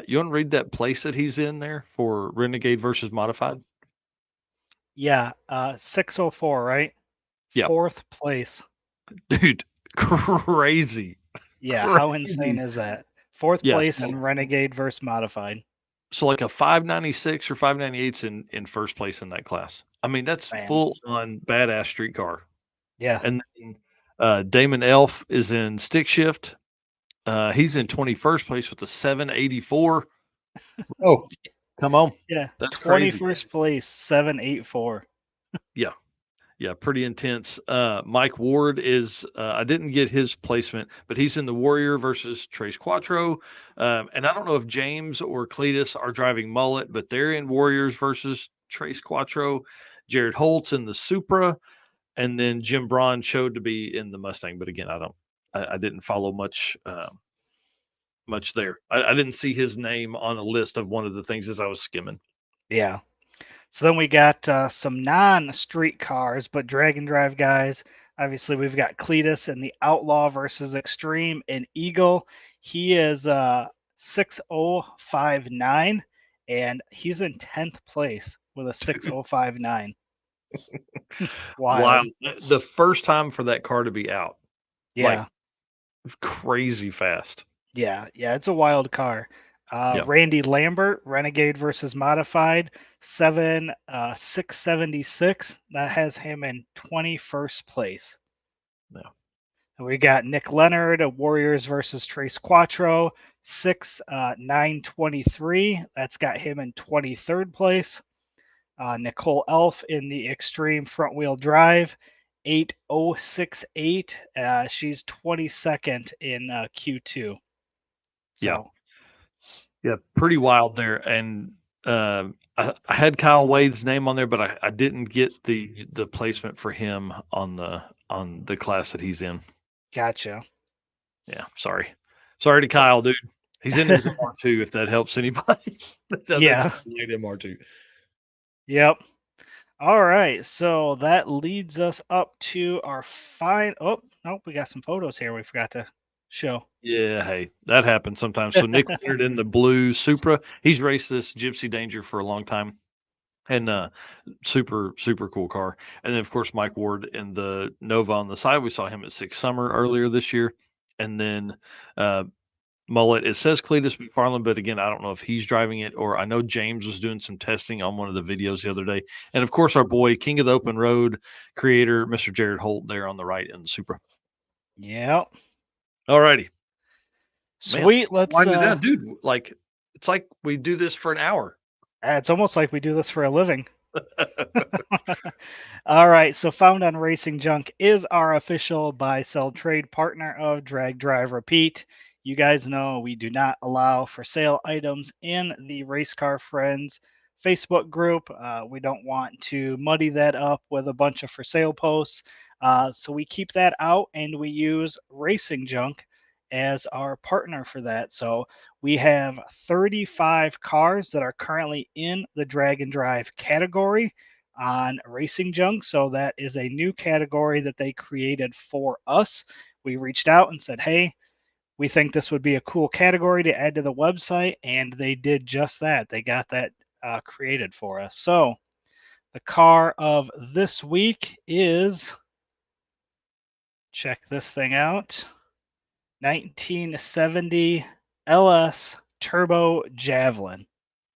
You want to read that place that he's in there for Renegade versus Modified? Yeah, 604, right? Yeah, Fourth place. dude, crazy, Yeah, how insane crazy. is that? Fourth Yeah, place in Renegade versus Modified. so like a 596 or 598's in first place in that class. I mean, that's Man. full on badass street car. Yeah. And then Damon Elf is in stick shift. He's in 21st place with a 784. Oh, come on. Yeah. That's crazy. 21st place, 784. Yeah. Yeah, pretty intense. Mike Ward is, I didn't get his placement, but he's in the Warrior versus Trace Quattro. And I don't know if James or Cletus are driving Mullet, but they're in Warriors versus Trace Quattro. Jared Holt's in the Supra, and then Jim Braun showed to be in the Mustang. But again, I didn't follow much there. I didn't see his name on a list of one of the things as I was skimming. Yeah. So then we got some non-street cars, but drag and drive guys. Obviously, we've got Cletus in the Outlaw versus Extreme in Eagle. He is 6059, and he's in 10th place with a 6059. Wow. Wild. The first time for that car to be out, like Yeah. crazy fast. Yeah. Yeah. It's a wild car. Yeah. Randy Lambert, Renegade versus Modified, 676. That has him in 21st place. Yeah. And we got Nick Leonard, Warriors versus Trace Quattro, 923. That's got him in 23rd place. Nicole Elf in the Extreme Front Wheel Drive, 8068. She's 22nd in Q2. Yeah. So, Yeah. Pretty wild there. And I had Kyle Wade's name on there, but I didn't get the placement for him on the class that he's in. gotcha. Yeah. Sorry to Kyle, dude. He's in his MR2, if that helps anybody. That's Yeah. late MR2. Yep. All right. So that leads us up to our fine. Oh, nope. We got some photos here we forgot to show. Yeah, hey, that happens sometimes. So Nick Leonard in the blue Supra, he's raced this Gypsy Danger for a long time, and super cool car. And then of course Mike Ward in the Nova on the side. We saw him at Six Summer earlier this year, and then uh, Mullet. It says Cletus McFarland, but again, I don't know if he's driving it or I know James was doing some testing on one of the videos the other day. And of course, our boy King of the Open Road creator, Mr. Jared Holt, there on the right in the Supra. Yep. All righty. Man, Sweet. Let's wind it down, dude. Like it's like we do this for an hour. it's almost like we do this for a living. All right, so Found on Racing Junk is our official buy, sell, trade partner of Drag Drive Repeat. You guys know we do not allow for sale items in the Race Car Friends Facebook group. We don't want to muddy that up with a bunch of for sale posts. So we keep that out and we use Racing Junk as our partner for that. So we have 35 cars that are currently in the Drag and Drive category on Racing Junk. So that is a new category that they created for us. We reached out and said, hey, we think this would be a cool category to add to the website. And they did just that. They got that created for us. So the car of this week is, check this thing out, 1970 LS Turbo Javelin.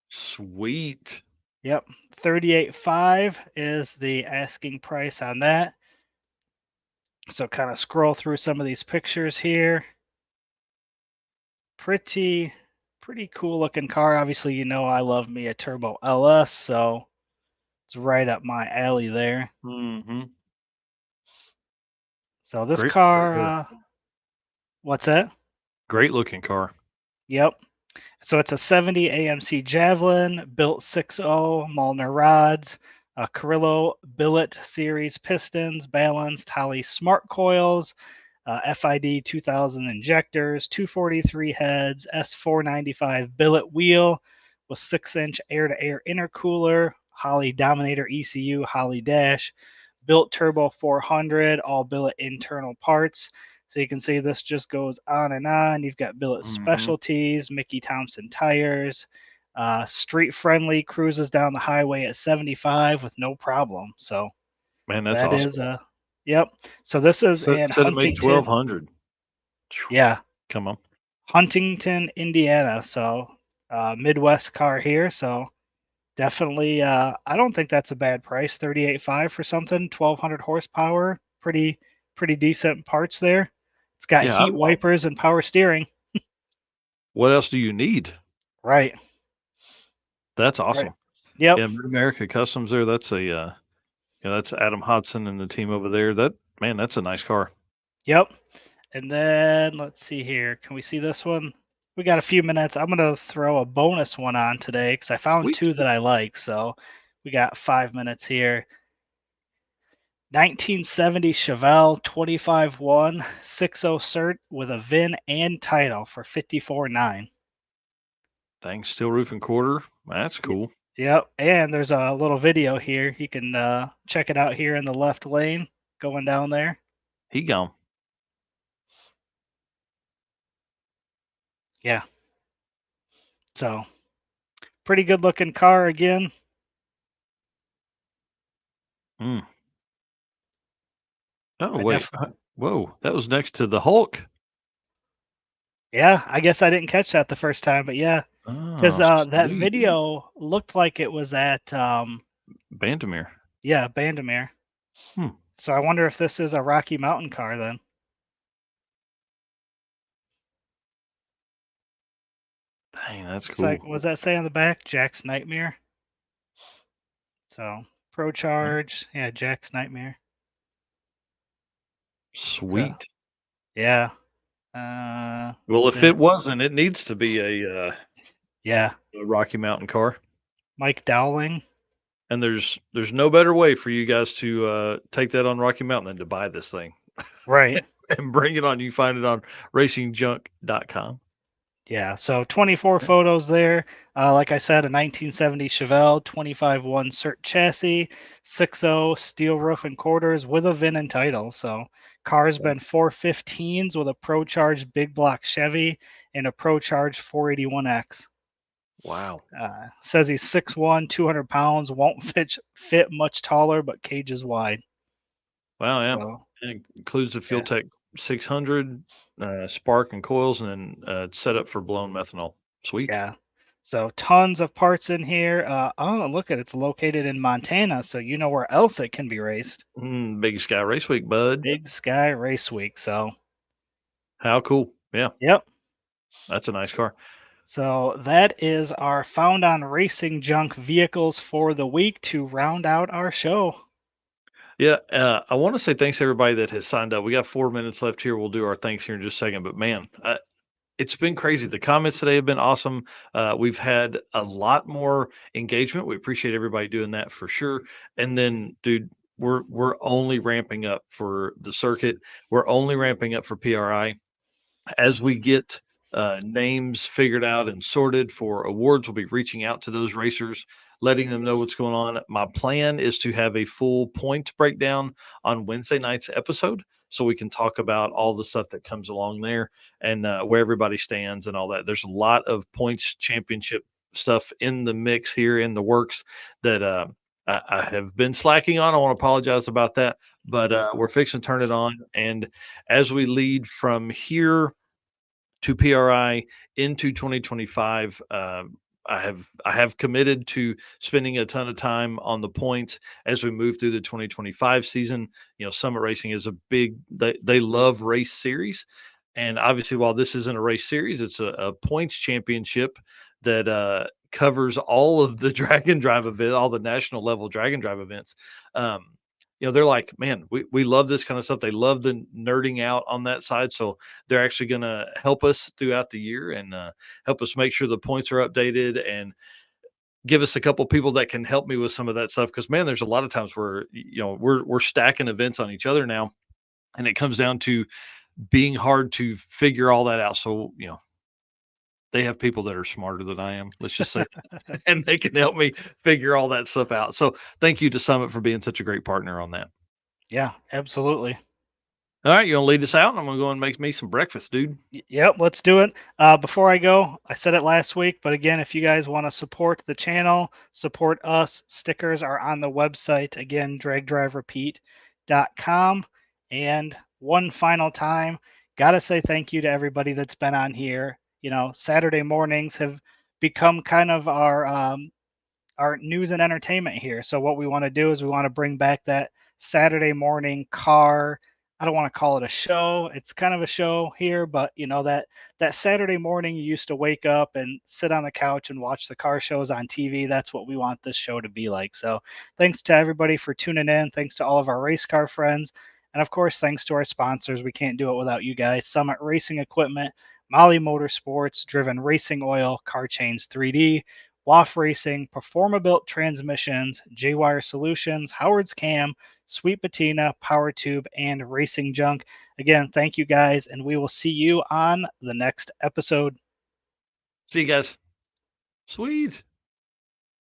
Sweet. Yep. 38.5 is the asking price on that. So kind of scroll through some of these pictures here. Pretty cool looking car. Obviously, you know I love me a Turbo LS, so it's right up my alley there. Mm-hmm. So this Great, car, what's that? great looking car. Yep. So it's a 70 AMC Javelin, built 6.0, Malner rods, Carrillo billet series pistons, balanced Holley smart coils, FID 2000 injectors, 243 heads, S495 billet wheel with 6-inch air-to-air intercooler, Holley Dominator ECU, Holley dash, built turbo 400, all billet internal parts. So you can see this just goes on and on. You've got billet Mm-hmm. specialties, Mickey Thompson tires, street friendly, cruises down the highway at 75 with no problem. So Man, that's that awesome. is yep. So this is in Said it made Huntington. 1,200. Yeah, Come on. Huntington, Indiana. So Midwest car here. So definitely, I don't think that's a bad price. 38.5 for something. 1,200 horsepower. Pretty decent parts there. It's got Yeah. heat wipers and power steering. What else do you need? Right. That's Right. awesome. Yep. Yeah, Mid America Customs there. That's that's Adam Hodson and the team over there. That's a nice car. Yep. And then let's see here. Can we see this one? We got a few minutes. I'm gonna throw a bonus one on today because I found Sweet. two that I like. So we got 5 minutes here. 1970 Chevelle 25-1 60 cert with a VIN and title for 54.9. Dang, steel roof and quarter. That's cool. Yep, and there's a little video here. You can check it out here in the left lane going down there. He gone. Yeah, so pretty good looking car again. Mm. Oh I wait. definitely, Whoa, that was next to the Hulk. yeah, I guess I didn't catch that the first time, but yeah, because Oh, that sweet. video looked like it was at Bandamere. yeah, Bandamere. Hmm. So I wonder if this is a Rocky Mountain car then. Dang, that's It's like, cool. was that say on the back? Jack's Nightmare. So Pro Yeah. Charge, yeah, Jack's Nightmare. So Sweet. yeah, Well, is if it it? wasn't, it needs to be Yeah, a Rocky Mountain car. Mike Dowling. And there's no better way for you guys to take that on Rocky Mountain than to buy this thing Right. and bring it on. You find it on racingjunk.com. Yeah, so 24 Yeah. photos there. Like I said, a 1970 Chevelle, 25-1 CERT chassis, 6.0 steel roof and quarters with a VIN and title. So car's been 415s with a Pro Charge big block Chevy and a Pro Charge 481X. Wow. Says he's 6'1", 200 pounds, won't fit much taller, but cage is wide. Wow, yeah. So It includes the Fuel yeah, Tech 600 spark and coils, and then it's set up for blown methanol. Sweet. yeah. So tons of parts in here. Oh, look at it's located in Montana, so you know where else it can be raced. Big Sky Race Week, bud. Big Sky Race Week. So How cool. Yeah, yep. that's a nice car. So that is our found on racing junk vehicles for the week to round out our show. Yeah, I want to say thanks to everybody that has signed up. We got 4 minutes left here. We'll do our thanks here in just a second. But man, it's been crazy. The comments today have been awesome. We've had a lot more engagement. We appreciate everybody doing that for sure. And then, dude, we're only ramping up for the circuit. We're only ramping up for PRI as we get names figured out and sorted for awards. We'll be reaching out to those racers, letting them know what's going on. My plan is to have a full point breakdown on Wednesday night's episode so we can talk about all the stuff that comes along there and where everybody stands and all that. There's a lot of points championship stuff in the mix here in the works that I have been slacking on. I want to apologize about that, but we're fixing to turn it on. And as we lead from here to PRI into 2025. I have committed to spending a ton of time on the points as we move through the 2025 season. You know, Summit Racing is a big they love race series, and obviously while this isn't a race series, it's a points championship that covers all of the drag and drive event, all the national level drag and drive events. Um, they're like, man, we love this kind of stuff. They love the nerding out on that side. So they're actually going to help us throughout the year and help us make sure the points are updated and give us a couple people that can help me with some of that stuff. Because man, there's a lot of times where we're stacking events on each other now, and it comes down to being hard to figure all that out. So they have people that are smarter than I am. Let's just say, that, and they can help me figure all that stuff out. So thank you to Summit for being such a great partner on that. Yeah, absolutely. All right, you gonna lead us out? And I'm gonna go and make me some breakfast, dude. Yep, let's do it. Before I go, I said it last week, but again, if you guys want to support the channel, support us, stickers are on the website. Again, dragdriverepeat.com. And one final time, got to say thank you to everybody that's been on here. You know, Saturday mornings have become kind of our news and entertainment here. So what we want to do is we want to bring back that Saturday morning car. I don't want to call it a show. It's kind of a show here, but you know that Saturday morning you used to wake up and sit on the couch and watch the car shows on TV. That's what we want this show to be like. So thanks to everybody for tuning in. Thanks to all of our race car friends. And of course, thanks to our sponsors. We can't do it without you guys. Summit Racing Equipment, Molly Motorsports, Driven Racing Oil, Car Chains 3D, WAF Racing, Performabuilt Transmissions, J-Wire Solutions, Howard's Cam, Sweet Patina, Power Tube, and Racing Junk. Again, thank you guys, and we will see you on the next episode. See you guys. Sweet.